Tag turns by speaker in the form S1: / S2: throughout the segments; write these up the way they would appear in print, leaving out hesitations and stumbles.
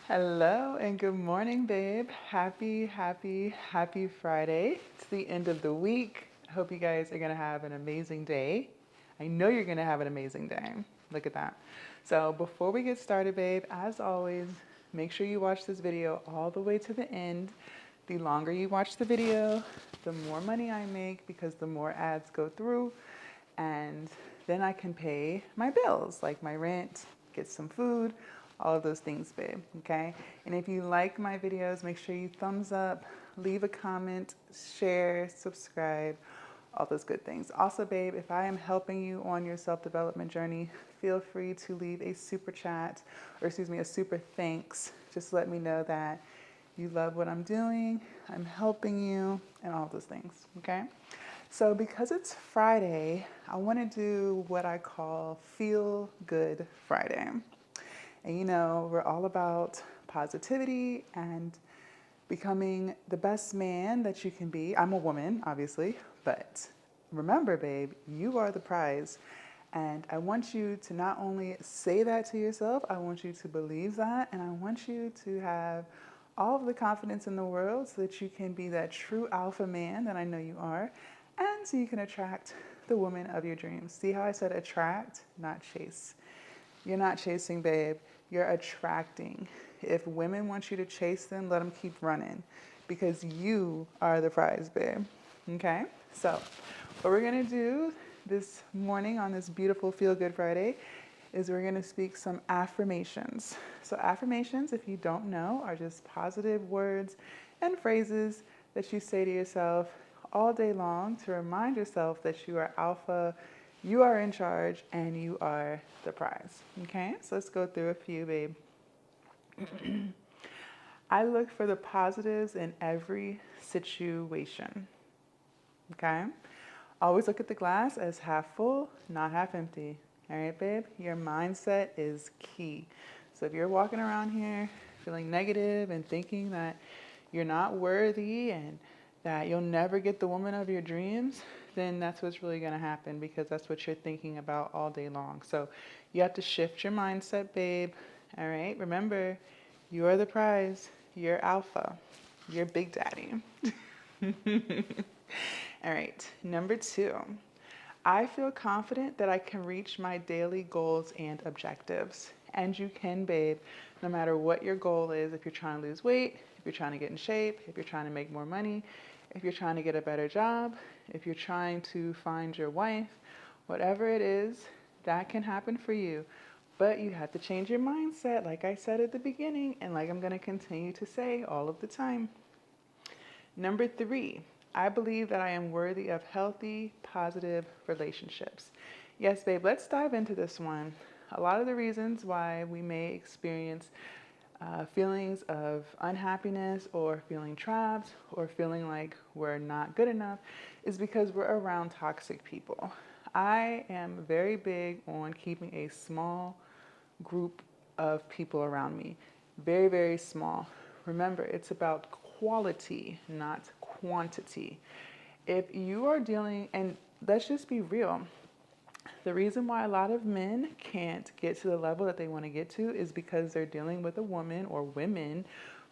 S1: Hello and good morning, babe. Happy Friday. It's the end of the week. I hope you guys are going to have an amazing day. I know you're going to have an amazing day. Look at that. So, before we get started, babe, as always, make sure you watch this video all the way to the end. The longer you watch the video, the more money I make because the more ads go through, and then I can pay my bills like my rent, get some food, all of those things, babe. Okay. And if you like my videos, make sure you thumbs up, leave a comment, share, subscribe, all those good things. Also, babe, if I am helping you on your self-development journey, feel free to leave a super chat, or excuse me, a super thanks. Just let me know that you love what I'm doing, I'm helping you, and all those things. Okay. So, because it's Friday, I want to do what I call Feel Good Friday. And we're all about positivity and becoming the best man that you can be. I'm a woman, obviously, but remember, babe, you are the prize. And I want you to not only say that to yourself, I want you to believe that, and I want you to have all of the confidence in the world so that you can be that true alpha man that I know you are, and so you can attract the woman of your dreams. See how I said attract, not chase? You're not chasing, babe. You're attracting. If women want you to chase them, let them keep running because you are the prize, babe. Okay? So, what we're going to do this morning on this beautiful Feel Good Friday is we're going to speak some affirmations. So, affirmations, if you don't know, are just positive words and phrases that you say to yourself all day long to remind yourself that you are alpha, you are in charge, and you are the prize. Okay, so let's go through a few, babe. I look for the positives in every situation. Okay, always look at the glass as half full, not half empty. All right, babe, your mindset is key. So if you're walking around here feeling negative and thinking that you're not worthy and that you'll never get the woman of your dreams, then that's what's really going to happen because that's what you're thinking about all day long. So you have to shift your mindset, babe. All right, remember, you are the prize. You're alpha. You're big daddy. All right, number 2. I feel confident that I can reach my daily goals and objectives. And you can, babe, no matter what your goal is. If you're trying to lose weight, if you're trying to get in shape, if you're trying to make more money, if you're trying to get a better job, if you're trying to find your wife, whatever it is, that can happen for you. But you have to change your mindset, like I said at the beginning, and like I'm going to continue to say all of the time. Number 3, I believe that I am worthy of healthy, positive relationships. Yes, babe, let's dive into this one. A lot of the reasons why we may experience feelings of unhappiness or feeling trapped or feeling like we're not good enough is because we're around toxic people. I am very big on keeping a small group of people around me. Very, very small. Remember, it's about quality, not quantity. If you are dealing, and let's just be real, the reason why a lot of men can't get to the level that they want to get to is because they're dealing with a woman or women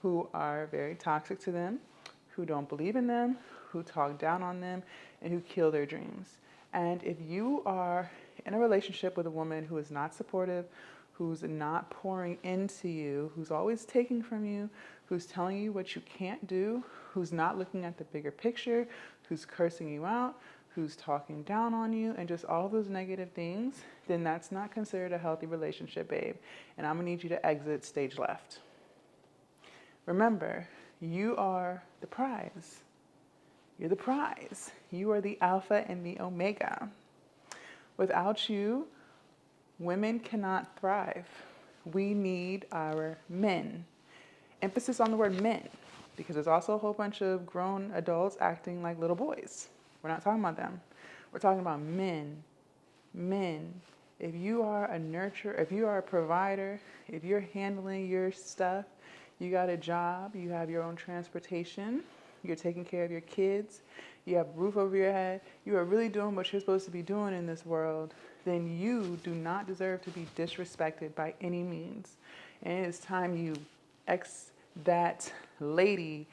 S1: who are very toxic to them, who don't believe in them, who talk down on them, and who kill their dreams. And if you are in a relationship with a woman who is not supportive, who's not pouring into you, who's always taking from you, who's telling you what you can't do, who's not looking at the bigger picture, who's cursing you out, who's talking down on you, and just all those negative things, then that's not considered a healthy relationship, babe. And I'm gonna need you to exit stage left. Remember, you are the prize. You're the prize. You are the alpha and the omega. Without you, women cannot thrive. We need our men. Emphasis on the word men, because there's also a whole bunch of grown adults acting like little boys. We're not talking about them. We're talking about men. Men. If you are a nurturer, if you are a provider, if you're handling your stuff, you got a job, you have your own transportation, you're taking care of your kids, you have a roof over your head, you are really doing what you're supposed to be doing in this world, then you do not deserve to be disrespected by any means. And it is time you X that lady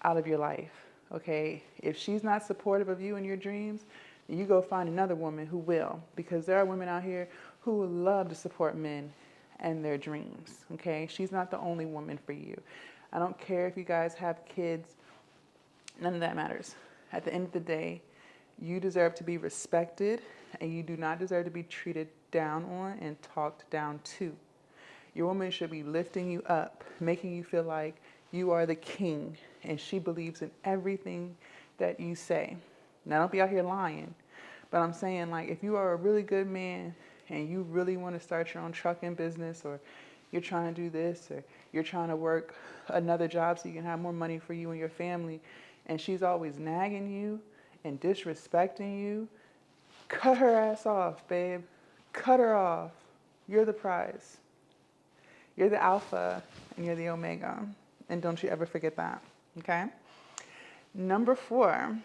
S1: out of your life, okay? If she's not supportive of you and your dreams, you go find another woman who will, because there are women out here who would love to support men and their dreams, okay? She's not the only woman for you. I don't care if you guys have kids, none of that matters. At the end of the day, you deserve to be respected, and you do not deserve to be treated down on and talked down to. Your woman should be lifting you up, making you feel like you are the king, and she believes in everything that you say. Now, don't be out here lying, but I'm saying, like, if you are a really good man and you really want to start your own trucking business, or you're trying to do this, or you're trying to work another job so you can have more money for you and your family, and she's always nagging you and disrespecting you, cut her ass off, babe. Cut her off. You're the prize. You're the alpha and you're the omega. And don't you ever forget that, okay? Number 4,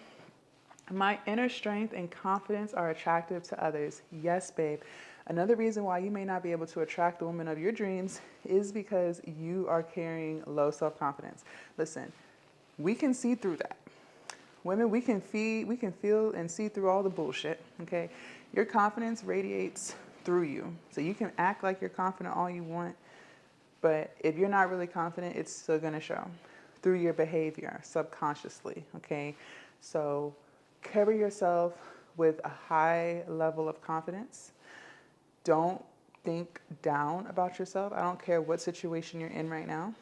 S1: my inner strength and confidence are attractive to others. Yes, babe. Another reason why you may not be able to attract the woman of your dreams is because you are carrying low self-confidence. Listen, we can see through that. Women, we can feel and see through all the bullshit, okay? Your confidence radiates through you. So you can act like you're confident all you want, but if you're not really confident, it's still gonna show through your behavior subconsciously, okay? So carry yourself with a high level of confidence. Don't think down about yourself. I don't care what situation you're in right now.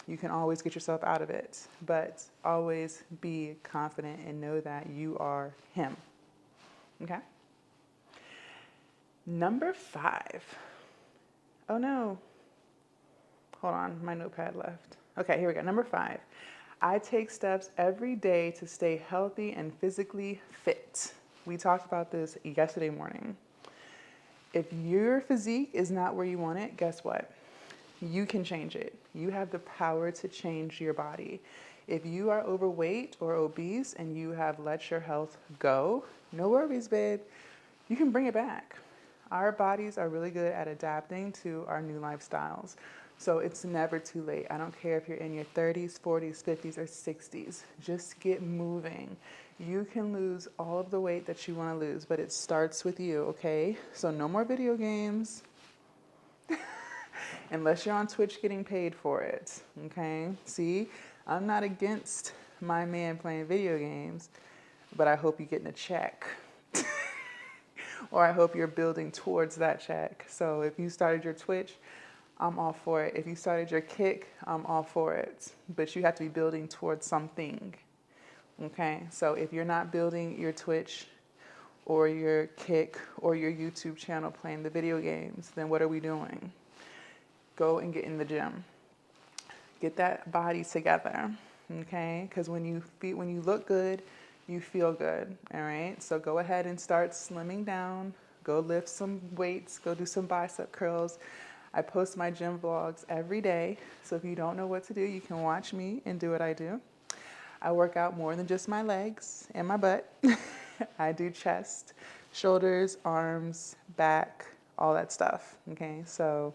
S1: You can always get yourself out of it, but always be confident and know that you are him, okay? Number 5. Oh no. Hold on, my notepad left. Okay, here we go. Number 5. I take steps every day to stay healthy and physically fit. We talked about this yesterday morning. If your physique is not where you want it, guess what? You can change it. You have the power to change your body. If you are overweight or obese and you have let your health go, no worries, babe. You can bring it back. Our bodies are really good at adapting to our new lifestyles. So it's never too late. I don't care if you're in your 30s, 40s, 50s, or 60s. Just get moving. You can lose all of the weight that you want to lose, but it starts with you, okay? So no more video games. Unless you're on Twitch getting paid for it, okay? See, I'm not against my man playing video games, but I hope you're getting a check. Or I hope you're building towards that check. So if you started your Twitch, I'm all for it. If you started your Kick, I'm all for it. But you have to be building towards something, okay? So if you're not building your Twitch or your Kick or your YouTube channel playing the video games, then what are we doing? Go and get in the gym. Get that body together, okay? Because when you look good, you feel good, all right? So go ahead and start slimming down. Go lift some weights. Go do some bicep curls. I post my gym vlogs every day. So if you don't know what to do, you can watch me and do what I do. I work out more than just my legs and my butt. I do chest, shoulders, arms, back, all that stuff, okay? So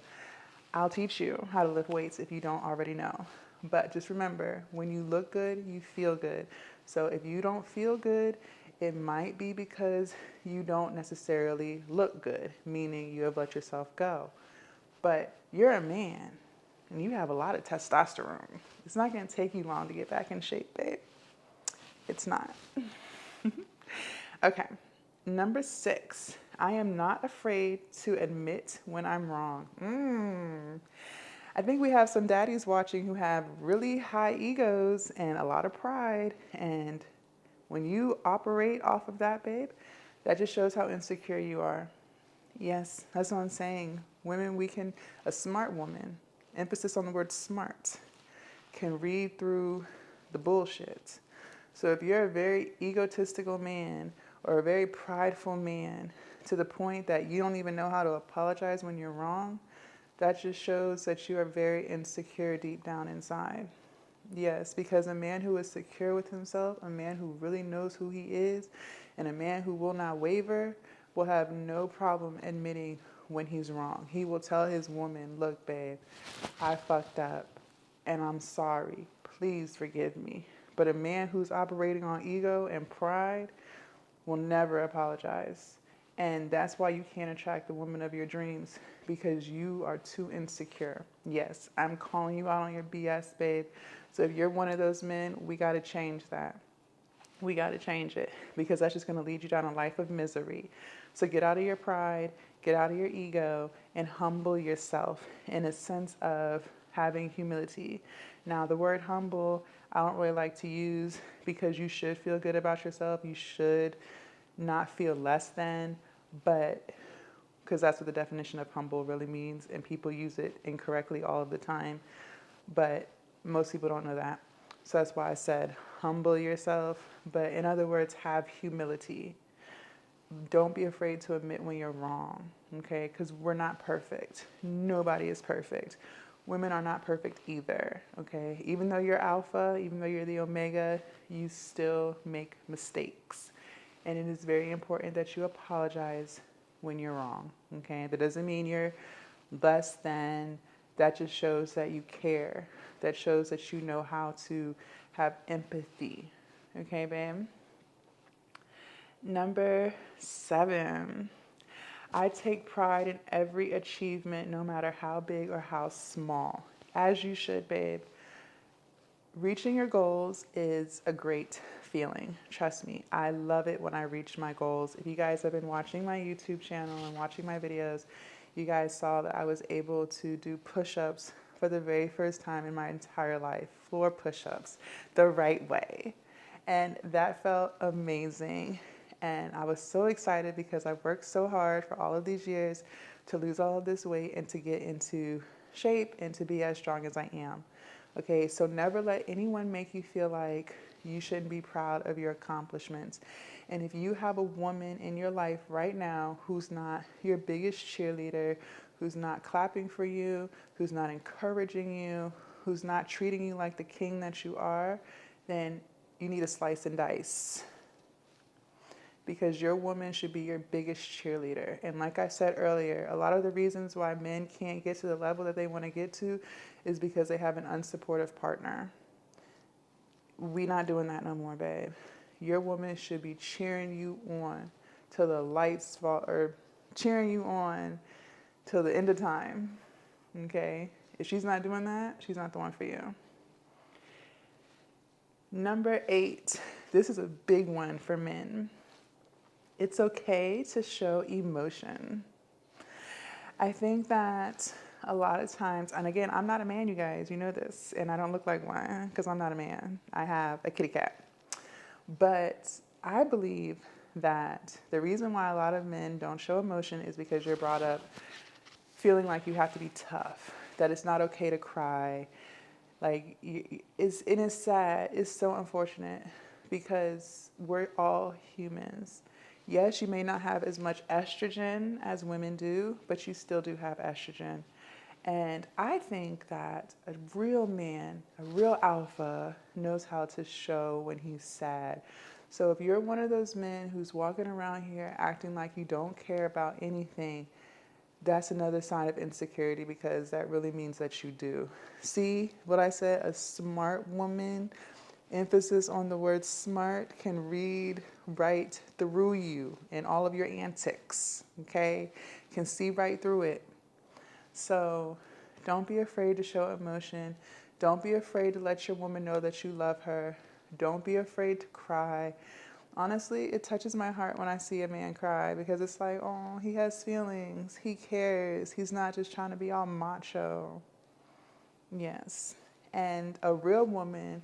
S1: I'll teach you how to lift weights if you don't already know. But just remember, when you look good, you feel good. So if you don't feel good, it might be because you don't necessarily look good, meaning you have let yourself go. But you're a man and you have a lot of testosterone. It's not going to take you long to get back in shape, babe. It's not. Okay. Number 6, I am not afraid to admit when I'm wrong. I think we have some daddies watching who have really high egos and a lot of pride. And when you operate off of that, babe, that just shows how insecure you are. Yes, that's what I'm saying. Women, a smart woman, emphasis on the word smart, can read through the bullshit. So if you're a very egotistical man or a very prideful man to the point that you don't even know how to apologize when you're wrong, that just shows that you are very insecure deep down inside. Yes, because a man who is secure with himself, a man who really knows who he is, and a man who will not waver will have no problem admitting when he's wrong. He will tell his woman, look, babe, I fucked up. and I'm sorry. Please forgive me. But a man who's operating on ego and pride will never apologize. And that's why you can't attract the woman of your dreams, because you are too insecure. Yes, I'm calling you out on your BS, babe. So if you're one of those men, we got to change that. We got to change it, because that's just going to lead you down a life of misery. So get out of your pride, get out of your ego, and humble yourself in a sense of having humility. Now, the word humble, I don't really like to use, because you should feel good about yourself. You should not feel less than, but because that's what the definition of humble really means, and people use it incorrectly all of the time. But most people don't know that. So that's why I said humble yourself. But in other words, have humility. Don't be afraid to admit when you're wrong, okay? Because we're not perfect. Nobody is perfect. Women are not perfect either, okay? Even though you're alpha, even though you're the omega, you still make mistakes. And it is very important that you apologize when you're wrong, okay? That doesn't mean you're less than. That just shows that you care. That shows that you know how to have empathy, okay, babe? Number 7, I take pride in every achievement, no matter how big or how small. As you should, babe. Reaching your goals is a great feeling. Trust me. I love it when I reach my goals. If you guys have been watching my YouTube channel and watching my videos, you guys saw that I was able to do push-ups for the very first time in my entire life. Floor push-ups the right way. And that felt amazing. And I was so excited because I worked so hard for all of these years to lose all of this weight and to get into shape and to be as strong as I am. Okay, so never let anyone make you feel like you shouldn't be proud of your accomplishments. And if you have a woman in your life right now who's not your biggest cheerleader, who's not clapping for you, who's not encouraging you, who's not treating you like the king that you are, then you need to slice and dice. Because your woman should be your biggest cheerleader. And like I said earlier, a lot of the reasons why men can't get to the level that they want to get to is because they have an unsupportive partner. We not doing that no more, babe. Your woman should be cheering you on till the lights fall, or cheering you on till the end of time. Okay? If she's not doing that, she's not the one for you. Number 8, this is a big one for men. It's okay to show emotion. I think that a lot of times, and again, I'm not a man, you guys, you know this, and I don't look like one because I'm not a man. I have a kitty cat. But I believe that the reason why a lot of men don't show emotion is because you're brought up feeling like you have to be tough, that it's not okay to cry. Like, it is sad. It's so unfortunate because we're all humans. Yes, you may not have as much estrogen as women do, but you still do have estrogen. And I think that a real man, a real alpha, knows how to show when he's sad. So if you're one of those men who's walking around here acting like you don't care about anything, that's another sign of insecurity, because that really means that you do. See what I said? A smart woman, emphasis on the word smart, can read right through you and all of your antics, okay? Can see right through it. So don't be afraid to show emotion. Don't be afraid to let your woman know that you love her. Don't be afraid to cry. Honestly, it touches my heart when I see a man cry, because it's like, oh, he has feelings. He cares. He's not just trying to be all macho. Yes. And a real woman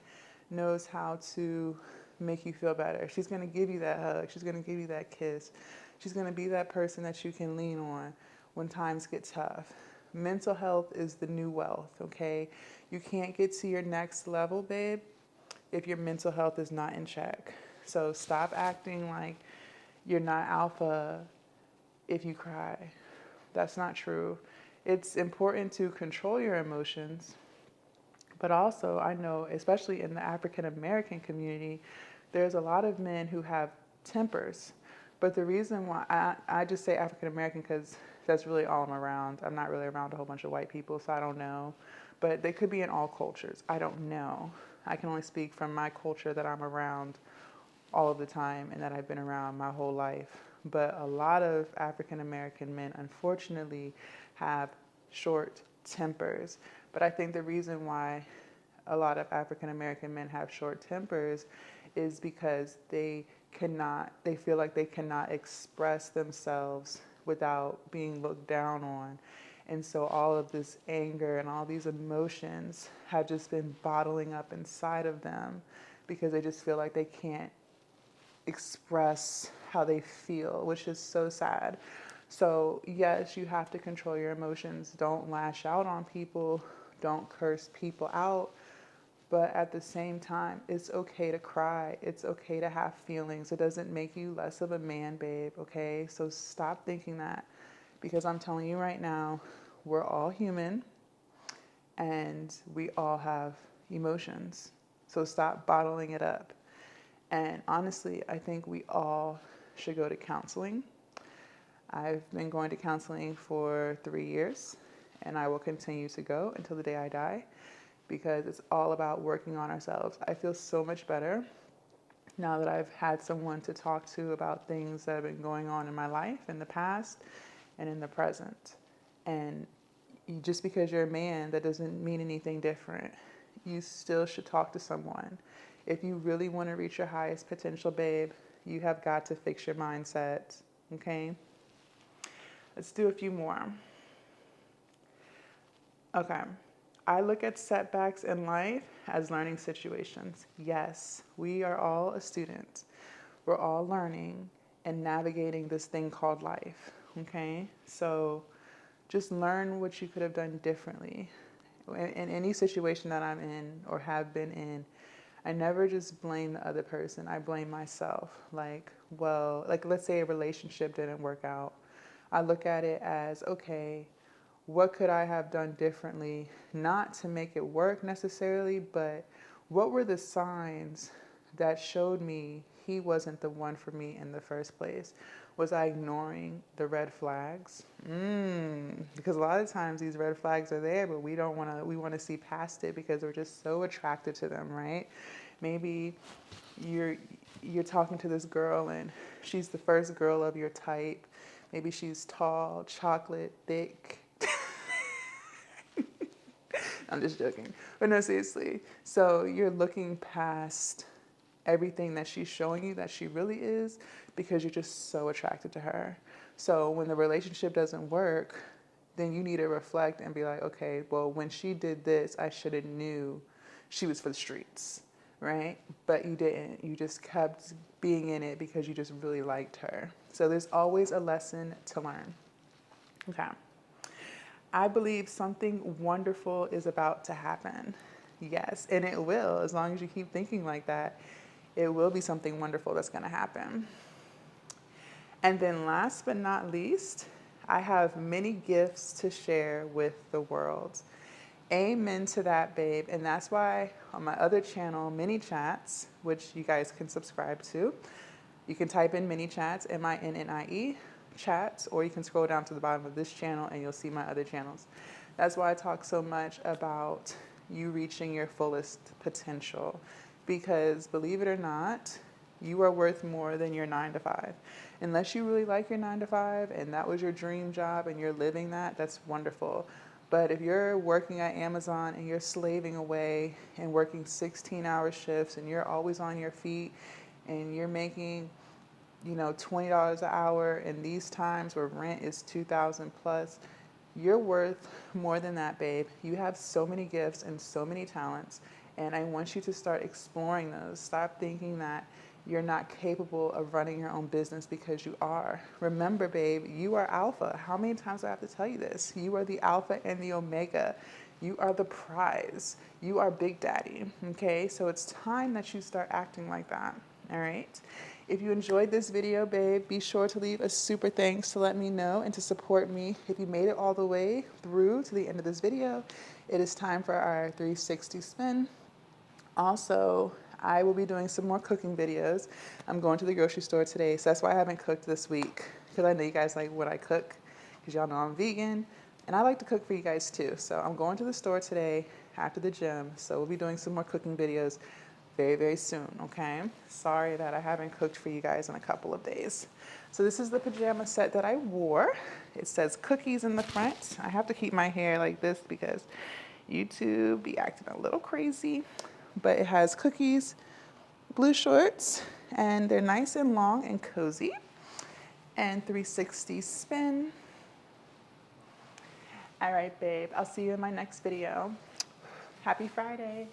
S1: knows how to make you feel better. She's going to give you that hug. She's going to give you that kiss. She's going to be that person that you can lean on when times get tough. Mental health is the new wealth, okay? You can't get to your next level, babe, if your mental health is not in check. So stop acting like you're not alpha if you cry. That's not true. It's important to control your emotions, but also I know, especially in the African American community, there's a lot of men who have tempers. But the reason why I just say African American, because That's really all I'm around. I'm not really around a whole bunch of white people, so I don't know. But they could be in all cultures. I don't know. I can only speak from my culture that I'm around all of the time and that I've been around my whole life. But a lot of African American men, unfortunately, have short tempers. But I think the reason why a lot of African American men have short tempers is because they feel like they cannot express themselves without being looked down on. And so all of this anger and all these emotions have just been bottling up inside of them because they just feel like they can't express how they feel, which is so sad. So, yes, you have to control your emotions. Don't lash out on people, don't curse people out. But at the same time, it's okay to cry. It's okay to have feelings. It doesn't make you less of a man, babe, okay? So stop thinking that because I'm telling you right now, we're all human and we all have emotions. So stop bottling it up. And honestly, I think we all should go to counseling. I've been going to counseling for 3 years, and I will continue to go until the day I die because it's all about working on ourselves. I feel so much better now that I've had someone to talk to about things that have been going on in my life in the past and in the present. And just because you're a man, that doesn't mean anything different. You still should talk to someone. If you really want to reach your highest potential, babe, you have got to fix your mindset. Okay? Let's do a few more. Okay. I look at setbacks in life as learning situations. Yes, we are all a student. We're all learning and navigating this thing called life. Okay? So just learn what you could have done differently. In any situation that I'm in or have been in, I never just blame the other person. I blame myself. Like, let's say a relationship didn't work out. I look at it as, okay, what could I have done differently? Not to make it work necessarily, but what were the signs that showed me he wasn't the one for me in the first place? Was I ignoring the red flags? Because a lot of times these red flags are there, but we want to see past it because we're just so attracted to them, right? Maybe you're talking to this girl and she's the first girl of your type. Maybe she's tall, chocolate, thick. I'm just joking. But no, seriously. So you're looking past everything that she's showing you that she really is because you're just so attracted to her. So when the relationship doesn't work, then you need to reflect and be like, okay, well, when she did this, I should have knew she was for the streets, right? But you didn't. You just kept being in it because you just really liked her. So there's always a lesson to learn. Okay. I believe something wonderful is about to happen. Yes, and it will. As long as you keep thinking like that, it will be something wonderful that's going to happen. And then last but not least, I have many gifts to share with the world. Amen to that, babe. And that's why on my other channel, Mini Chats, which you guys can subscribe to, you can type in Mini Chats, MINNIE chats, or you can scroll down to the bottom of this channel and you'll see my other channels. That's why I talk so much about you reaching your fullest potential. Because believe it or not, you are worth more than your 9 to 5. Unless you really like your 9 to 5 and that was your dream job and you're living that, that's wonderful. But if you're working at Amazon and you're slaving away and working 16-hour shifts and you're always on your feet and you're making, $20 an hour in these times where rent is $2,000 plus, you're worth more than that, babe. You have so many gifts and so many talents, and I want you to start exploring those. Stop thinking that you're not capable of running your own business because you are. Remember, babe, you are alpha. How many times do I have to tell you this? You are the alpha and the omega. You are the prize. You are Big Daddy, okay? So it's time that you start acting like that, all right? If you enjoyed this video, babe, be sure to leave a super thanks to let me know and to support me. If you made it all the way through to the end of this video, it is time for our 360 spin. Also, I will be doing some more cooking videos. I'm going to the grocery store today, so that's why I haven't cooked this week, because I know you guys like what I cook, because y'all know I'm vegan and I like to cook for you guys too. So I'm going to the store today after the gym. So we'll be doing some more cooking videos very, very soon, okay? Sorry that I haven't cooked for you guys in a couple of days. So this is the pajama set that I wore. It says cookies in the front. I have to keep my hair like this because YouTube be acting a little crazy, but it has cookies, blue shorts, and they're nice and long and cozy, and 360 spin. All right, babe, I'll see you in my next video. Happy Friday.